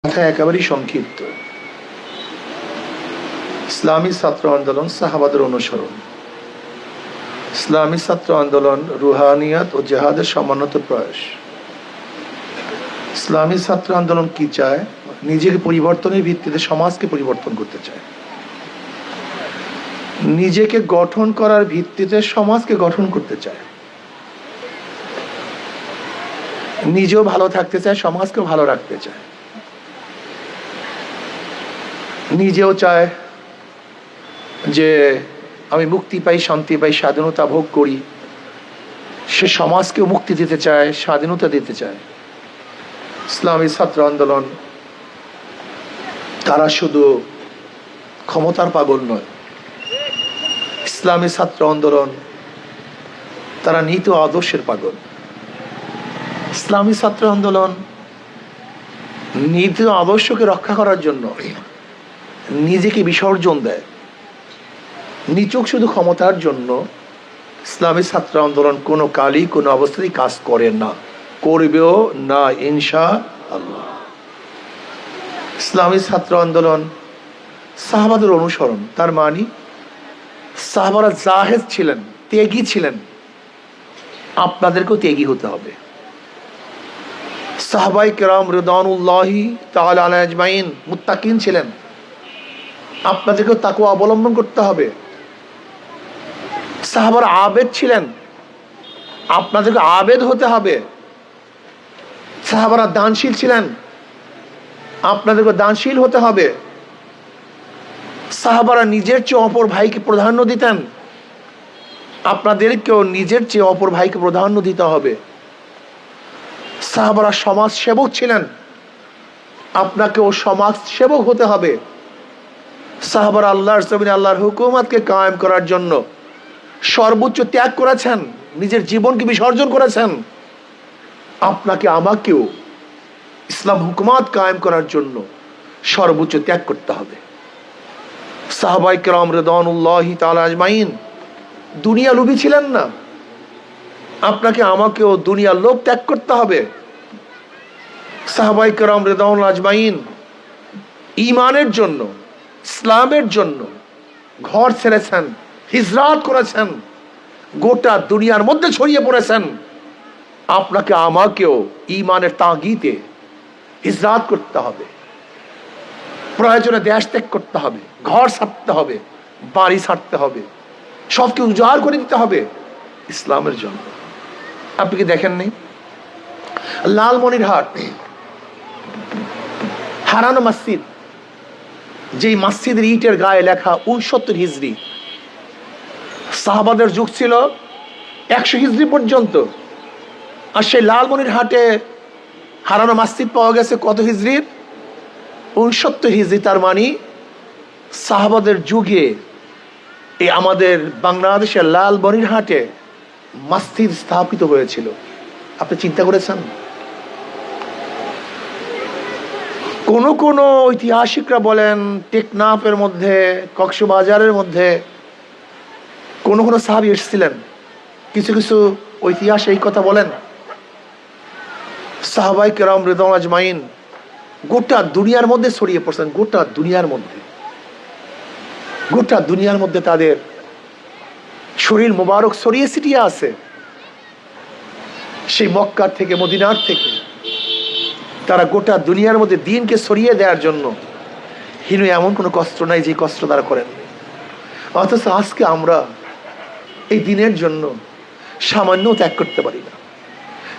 কথা একেবারেই সংক্ষিপ্ত। ইসলামী ছাত্র আন্দোলন, সাহাবাদের অনুসরণ। ইসলামী ছাত্র আন্দোলন রুহানিয়াত ও জেহাদের সমন্বিত প্রয়াস। ইসলামী ছাত্র আন্দোলন কি চায়? নিজেকে পরিবর্তনের ভিত্তিতে সমাজকে পরিবর্তন করতে চায়। নিজেকে গঠন করার ভিত্তিতে সমাজকে গঠন করতে চায়। নিজেও ভালো থাকতে চায়, সমাজকেও ভালো রাখতে চায়। নিজেও চায় যে আমি মুক্তি পাই, শান্তি পাই, স্বাধীনতা ভোগ করি। সে সমাজকেও মুক্তি দিতে চায়, স্বাধীনতা দিতে চায়। ইসলামী ছাত্র আন্দোলন তারা শুধু ক্ষমতার পাগল নয়। ইসলামী ছাত্র আন্দোলন তারা নীতি ও আদর্শের পাগল। ইসলামী ছাত্র আন্দোলন নীতি ও আদর্শকে রক্ষা করার জন্য নিজেকে বিসর্জন দেয়। নিচক শুধু ক্ষমতার জন্য ইসলামী ছাত্র আন্দোলন কোনো কালই কোনো অবস্থাতেই কাজ করে না, করবেও না ইনশাআল্লাহ। ইসলামী ছাত্র আন্দোলন সাহাবাদের অনুসরণ। তার মানে সাহাবারা জাহেদ ছিলেন, ত্যাগী ছিলেন, আপনাদেরকেও ত্যাগী হতে হবে। সাহাবায়ে কেরাম রিদওয়ানুল্লাহি তাআলা আলাইহিম আজমাইন মুত্তাকিন ছিলেন, আপনাদেরকেও তাকওয়া অবলম্বন করতে হবে। সাহাবারা আবেদ ছিলেন, আপনাদেরকে আবেদ হতে হবে। সাহাবারা দানশীল ছিলেন, আপনাদেরকে দানশীল হতে হবে। সাহাবারা নিজের চেয়ে অপর ভাইকে প্রাধান্য দিতেন, আপনাদেরকেও নিজের চেয়ে অপর ভাইকে প্রাধান্য দিতে হবে। সাহাবারা সমাজ সেবক ছিলেন, আপনাকেও সমাজ সেবক হতে হবে। সাহাবারা আল্লাহর জমিনে আল্লাহর হুকুমতকে কায়েম করার জন্য সর্বোচ্চ ত্যাগ করেছেন, নিজের জীবনকে বিসর্জন করেছেন। আপনাকে আমাকেও ইসলাম হুকুমত কায়েম করার জন্য সর্বোচ্চ ত্যাগ করতে হবে। সাহাবায়ে কেরাম রিদওয়ানুল্লাহি তাআলা আজমাইন দুনিয়া লোভী ছিলেন না, আপনাকে আমাকেও দুনিয়ার লোভ ত্যাগ করতে হবে। সাহাবায়ে কেরাম রিদওয়ানুল্লাহি আজমাইন ঈমানের জন্য, ইসলামের জন্য ঘর ছেড়েছেন, হিজরত করেছেন, গোটা দুনিয়ার মধ্যে ছড়িয়ে পড়েছেন। আপনাকে আমাকেও ঈমানের তাগিদে হিজরত করতে হবে, প্রয়োজনে দেশ ত্যাগ করতে হবে, ঘর ছাড়তে হবে, বাড়ি ছাড়তে হবে, সবকে উজাড় করে দিতে হবে ইসলামের জন্য। আপনি কি দেখেননি লালমনিরহাট হারানো মসজিদ, যেই মসজিদের ইটের গায়ে লেখা 69 হিজরি। সাহাবাদের যুগ ছিল 100 হিজরি পর্যন্ত, আর সেই লালমনিরহাটে হারানো মসজিদ পাওয়া গেছে কত হিজরির? 69 হিজরি। তার মানে সাহাবাদের যুগে এই আমাদের বাংলাদেশের লালমনিরহাটে মসজিদ স্থাপিত হয়েছিল। আপনি চিন্তা করেছেন? কোন কোন ঐতিহাসিকরা বলেন টেকনাফের মধ্যে, কক্সবাজারের মধ্যে কোন কোন সাহাবী এসেছিলেন। কিছু কিছু ঐতিহাস এই কথা বলেন। সাহাবায়ে কেরাম রিদওয়ানুল্লাহি আজমাইন গোটা দুনিয়ার মধ্যে ছড়িয়ে পড়ছেন, গোটা দুনিয়ার মধ্যে, গোটা দুনিয়ার মধ্যে তাদের শরীর মোবারক ছড়িয়ে ছিটিয়ে আছে। সেই মক্কার থেকে, মদিনার থেকে তারা গোটা দুনিয়ার মধ্যে দ্বীনকে ছড়িয়ে দেওয়ার জন্য হীন এমন কোনো কষ্ট নাই যে কষ্ট তারা করেন। অথচ আজকে আমরা এই দিনের জন্য সামান্য ত্যাগ করতে পারি না,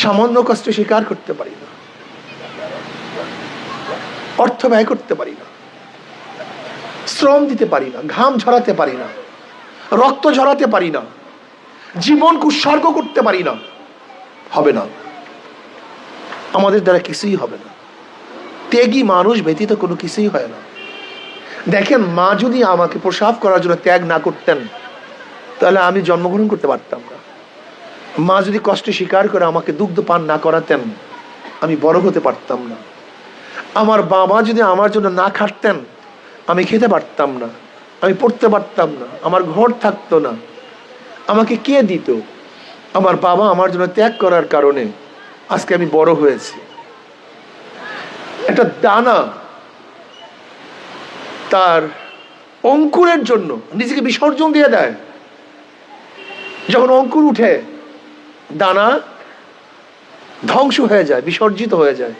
সামান্য কষ্ট স্বীকার করতে পারি না, অর্থ ব্যয় করতে পারি না, শ্রম দিতে পারি না, ঘাম ঝরাতে পারি না, রক্ত ঝরাতে পারি না, জীবনকে উৎসর্গ করতে পারি না। হবে না, আমাদের দ্বারা কিছুই হবে না। ত্যাগী মানুষ ব্যতীত কোনো কিছুই হয় না। দেখেন, মা যদি আমাকে প্রসব করার জন্য ত্যাগ না করতেন তাহলে আমি জন্মগ্রহণ করতে পারতাম না। মা যদি কষ্ট স্বীকার করে আমাকে দুগ্ধ পান না করাতেন আমি বড় হতে পারতাম না। আমার বাবা যদি আমার জন্য না খাটতেন আমি খেতে পারতাম না, আমি পড়তে পারতাম না, আমার ঘর থাকতো না। আমাকে কে দিত? আমার বাবা আমার জন্য ত্যাগ করার কারণে আজকে আমি বড় হয়েছি। একটা দানা তার অঙ্কুরের জন্য নিজেকে বিসর্জন দিয়ে দেয়। যখন অঙ্কুর উঠে দানা ধ্বংস হয়ে যায়, বিসর্জিত হয়ে যায়।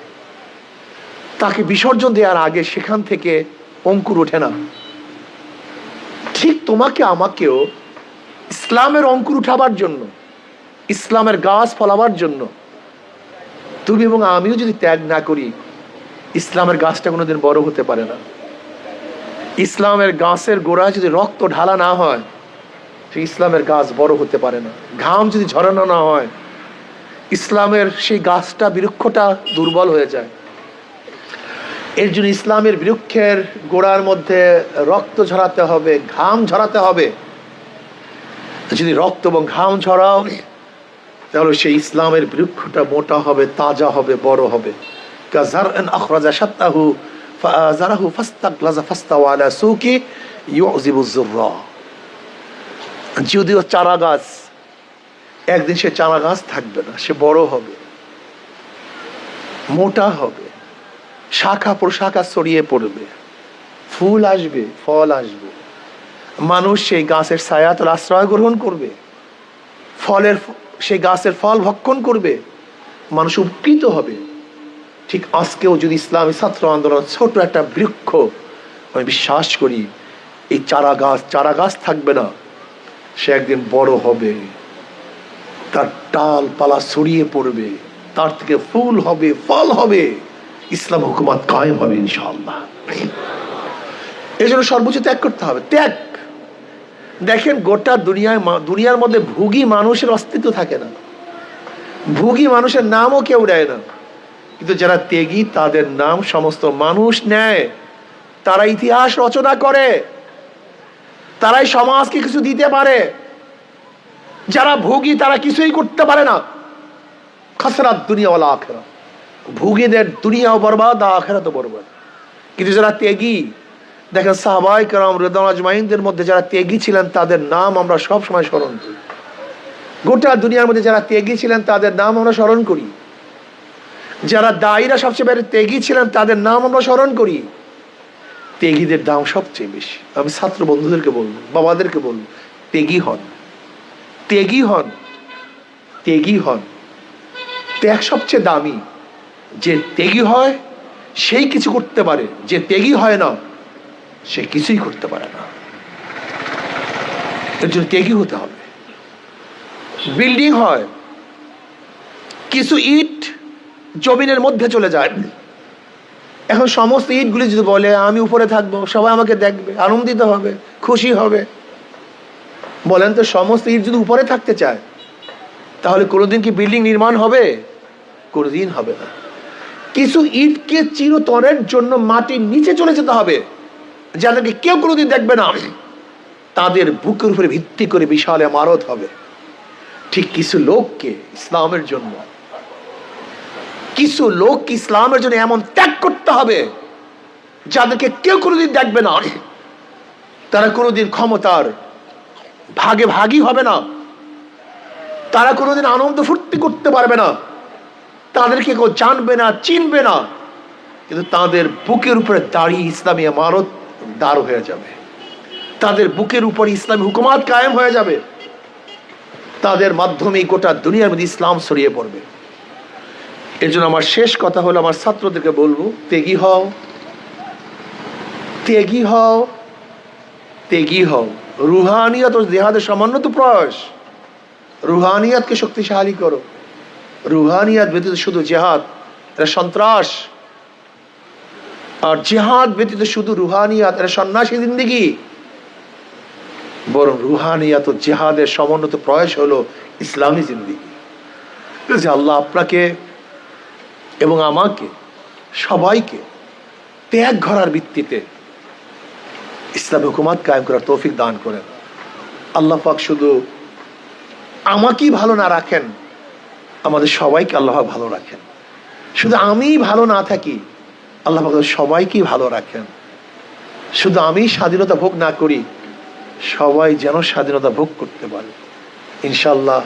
তাকে বিসর্জন দেওয়ার আগে সেখান থেকে অঙ্কুর ওঠে না। ঠিক তোমাকে আমাকেও ইসলামের অঙ্কুর উঠাবার জন্য, ইসলামের গাছ ফলাবার জন্য তুমি এবং আমিও যদি ত্যাগ না করি, ইসলামের গাছটা কোনোদিন বড় হতে পারে না। ইসলামের গাছের গোড়ায় যদি রক্ত ঢালা না হয়, সেই ইসলামের গাছ বড় হতে পারে না। ঘাম যদি ঝরানো না হয়, ইসলামের সেই গাছটা, বৃক্ষটা দুর্বল হয়ে যায়। এর জন্য ইসলামের বৃক্ষের গোড়ার মধ্যে রক্ত ঝরাতে হবে, ঘাম ঝরাতে হবে। যদি রক্ত এবং ঘাম ঝরাও, তাহলে সেই ইসলামের বৃক্ষটা মোটা হবে, তাজা হবে, বড় হবে। কাযারআন আখরাজা শাত্তাহু ফাআযারাহু ফাস্তাগলাযা ফাস্তাওয়া আলা সুকি ইউযিবুজ যুররা। যদিও চারা গাছ, একদিন সে চারা গাছ থাকবে না, সে বড় হবে, মোটা হবে, শাখা প্রশাখা ছড়িয়ে পড়বে, ফুল আসবে, ফল আসবে। মানুষ সেই গাছের ছায়াতল আশ্রয় গ্রহণ করবে, সেই গাছের ফল ভক্ষণ করবে, মানুষ উপকৃত হবে। ঠিক আজকেও যদি ইসলামী ছাত্র আন্দোলন ছোট একটা বৃক্ষ, আমি বিশ্বাস করি এই চারা গাছ থাকবে না, সে একদিন বড় হবে, তার ডাল পালা ছড়িয়ে পড়বে, তার থেকে ফুল হবে, ফল হবে, ইসলাম হুকুমত কায়েম হবে ইনশাআল্লাহ। এই জন্য সর্বোচ্চ ত্যাগ করতে হবে। ত্যাগ, দেখেন গোটা দুনিয়ার মধ্যে ভোগী মানুষের অস্তিত্ব থাকে না, ভোগী মানুষের নামও কেউ নেয় না। কিন্তু যারা ত্যাগী তাদের নাম সমস্ত মানুষ নেয়। তারা ইতিহাস রচনা করে, তারাই সমাজকে কিছু দিতে পারে। যারা ভোগী তারা কিছুই করতে পারে না। খাসরাত দুনিয়া ওয়াল আখিরা, ভোগীদের দুনিয়াও বরবাদ, আখিরাতও বরবাদ। কিন্তু যারা ত্যাগী, দেখেন সাহাবায়ে কেরাম রাদিয়াল্লাহু আজমাইনদের মধ্যে যারা ত্যাগী ছিলেন তাদের নাম আমরা সব সময় স্মরণ করি। গোটা দুনিয়ার মধ্যে যারা ত্যাগী ছিলেন তাদের নাম আমরা স্মরণ করি। যারা দায়ীরা সবচেয়ে বেশি ত্যাগী ছিলেন তাদের নাম আমরা স্মরণ করি। ত্যাগীদের দাম সবচেয়ে বেশি। আমি ছাত্র বন্ধুদেরকে বলবো, বাবাদেরকে বলবো, ত্যাগী হন, ত্যাগী হন, ত্যাগী হন। ত্যাগ সবচেয়ে দামি। যে ত্যাগী হয় সেই কিছু করতে পারে, যে ত্যাগী হয় না সে কিছুই করতে পারে না। এর জন্য ত্যাগী হতে হবে। বিল্ডিং হয়, কিছু ইট জমিনের মধ্যে চলে যায়। এখন সমস্ত ইটগুলি যদি বলে আমি উপরে থাকবো, সবাই আমাকে দেখবে, আনন্দিত হবে, খুশি হবে, বলেন তো সমস্ত ইট যদি উপরে থাকতে চায় তাহলে কোনোদিন কি বিল্ডিং নির্মাণ হবে? কোনোদিন হবে না। কিছু ইটকে চিরতরের জন্য মাটির নিচে চলে যেতে হবে, যাদেরকে কেউ কোনোদিন দেখবে না, তাদের বুকের উপরে ভিত্তি করে বিশাল ইমারত হবে। ঠিক কিছু লোককে ইসলামের জন্য, কিছু লোক ইসলামের জন্য এমন ত্যাগ করতে হবে যাদেরকে কেউ কোনোদিন দেখবে না, তারা কোনোদিন ক্ষমতার ভাগে ভাগী হবে না, তারা কোনোদিন আনন্দ ফুর্তি করতে পারবে না, তাদেরকে কেউ জানবে না, চিনবে না, কিন্তু তাদের বুকের উপরে দাঁড়িয়ে ইসলামী ইমারত দাঁড় হয়ে যাবে, তাদের বুকের উপরে ইসলামী হুকুমাত কায়েম হয়ে যাবে, তাদের মাধ্যমে গোটা দুনিয়ার মধ্যে ইসলাম ছড়িয়ে পড়বে। এর জন্য আমার শেষ কথা হলো, আমার ছাত্রদেরকে বলবো, ত্যাগী হও, ত্যাগী হও, ত্যাগী হও। রুহানিয়ত ও জিহাদের সমন্বিত প্রয়াস। রুহানিয়তকে শক্তিশালী করো। রুহানিয়ত ব্যতীত শুধু জিহাদ, এটা সন্ত্রাস। আর জিহাদ ব্যতীত শুধু রুহানিয়ত, এটা সন্ন্যাসী জিন্দেগি। বরং রুহানিয়ত ও জিহাদের সমন্বিত প্রয়াস হলো ইসলামী জিন্দেগি। আল্লাহ আপনাকে এবং আমাকে সবাইকে ত্যাগ করার ভিত্তিতে ইসলামী হুকুমাত কায়েম করার তৌফিক দান করেন। আল্লাহ পাক শুধু আমাকেই ভালো না রাখেন, আমাদের সবাইকে আল্লাহ ভালো রাখেন। শুধু আমি ভালো না থাকি, আল্লাহ পাক সবাইকেই ভালো রাখেন। শুধু আমি স্বাধীনতা ভোগ না করি, সবাই যেন স্বাধীনতা ভোগ করতে পারে। ইনশাল্লাহ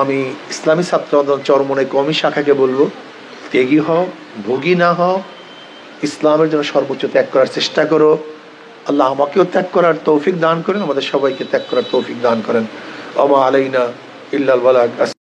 আমি ইসলামী ছাত্র আন্দোলন চরমনাই কওমি শাখাকে বলবো, ত্যাগী হও, ভোগী না হও, ইসলামের জন্য সর্বোচ্চ ত্যাগ করার চেষ্টা করো। আল্লাহ আমাকেও ত্যাগ করার তৌফিক দান করেন, আমাদের সবাইকে ত্যাগ করার তৌফিক দান করেন। ওমা আলাইনা ইল্লাল বালাগ।